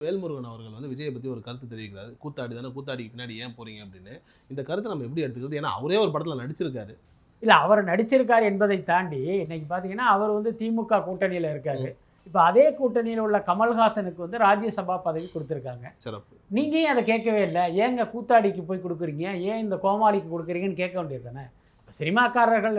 வேல்முருகன் அவர்கள் வந்து விஜயை பத்தி ஒரு கருத்து தெரிவிக்கிறாரு. கூத்தாடி தானே, கூத்தாடிக்கு பின்னாடி ஏன் போறீங்க அப்படின்னு. இந்த கருத்தை நம்ம எப்படி எடுத்துக்கிறது? ஏன்னா அவரே ஒரு படத்துல நடிச்சிருக்காரு. இல்ல அவர் நடிச்சிருக்கார் என்பதை தாண்டி, இன்னைக்கு பார்த்தீங்கன்னா, அவர் வந்து திமுக கூட்டணியில இருக்காரு. இப்ப அதே கூட்டணியில உள்ள கமல்ஹாசனுக்கு வந்து ராஜ்யசபா பதவி குடுத்திருக்காங்க. சிறப்பு. நீங்க ஏன் அத கேட்கவே இல்ல? ஏங்க கூத்தாடிக்கு போய் குடுக்குறீங்க? ஏன் இந்த கோமாளிக்கு குடுக்குறீங்கன்னு கேட்க வேண்டியது தானே? சினிமாக்காரர்கள்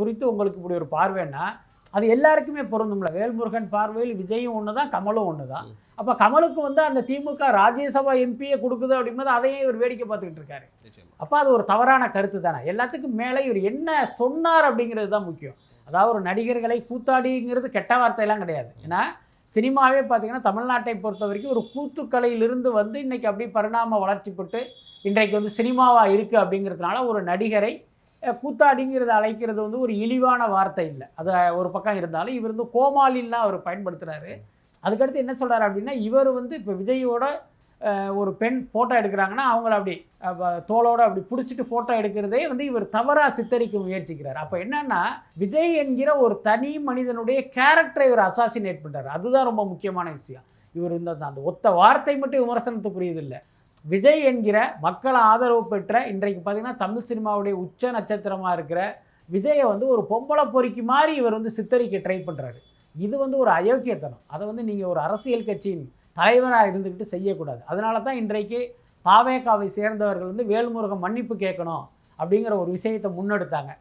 குறித்து உங்களுக்கு இப்படி ஒரு பார்வைன்னா, அது எல்லாருக்குமே பொருந்தும்ல. வேல்முருகன் பார்வையில் விஜயும் ஒண்ணு தான், கமலும் ஒண்ணு தான். அப்ப கமலுக்கு வந்து அந்த திமுக ராஜ்யசபா எம்பியே குடுக்குது அப்படிங்கும்போது, அதையே இவர் வேடிக்கை பார்த்துக்கிட்டு இருக்காரு. நிச்சயமா. அப்ப அது ஒரு தவறான கருத்து தானே. எல்லாத்துக்கும் மேல இவர் என்ன சொன்னார் அப்படிங்கிறது தான் முக்கியம். அதாவது ஒரு நடிகர்களை கூத்தாடிங்கிறது கெட்ட வார்த்தையெல்லாம் கிடையாது. ஏன்னா சினிமாவே பார்த்தீங்கன்னா, தமிழ்நாட்டை பொறுத்தவரைக்கும் ஒரு கூத்துக்கலையிலிருந்து வந்து இன்னைக்கு அப்படியே பரிணாம வளர்ச்சி பெற்று இன்றைக்கு வந்து சினிமாவா இருக்கு அப்படிங்கிறதுனால ஒரு நடிகரை கூத்தாடிங்கிறத அழைக்கிறது வந்து ஒரு இழிவான வார்த்தை இல்ல. அது ஒரு பக்கம் இருந்தாலும், இவர் வந்து கோமாளின்லாம் அவர் பயன்படுத்துறாரு. அதுக்கடுத்து என்ன சொல்றாரு அப்படின்னா, இவர் வந்து இப்போ விஜயோட ஒரு பெண் ஃபோட்டோ எடுக்கிறாங்கன்னா, அவங்கள அப்படி தோளோட அப்படி பிடிச்சிட்டு ஃபோட்டோ எடுக்கிறதே வந்து இவர் தவறாக சித்தரிக்க முயற்சிக்கிறார். அப்போ என்னன்னா, விஜய் என்கிற ஒரு தனி மனிதனுடைய கேரக்டரை இவர் அசாசினேட் பண்ணுறாரு. அதுதான் ரொம்ப முக்கியமான விஷயம். இவர் இந்த அந்த ஒத்த வார்த்தை மட்டும் விமர்சனத்துக்குரியது இல்லை. விஜய் என்கிற மக்கள் ஆதரவு பெற்ற இன்றைக்கு பார்த்தீங்கன்னா, தமிழ் சினிமாவுடைய உச்ச நட்சத்திரமாக இருக்கிற விஜயை வந்து ஒரு பொம்பளை பொறுக்கி மாதிரி இவர் வந்து சித்தரிக்க ட்ரை பண்ணுறாரு. இது வந்து ஒரு அயோக்கியத்தனம். அதை வந்து நீங்கள் ஒரு அரசியல் கட்சியின் தலைவராக இருந்துக்கிட்டு செய்யக்கூடாது. அதனால தான் இன்றைக்கு தாவேகாவை சேர்ந்தவர்கள் வந்து வேல்முருகன் மன்னிப்பு கேட்கணும் அப்படிங்கிற ஒரு விஷயத்தை முன்னெடுத்தாங்க.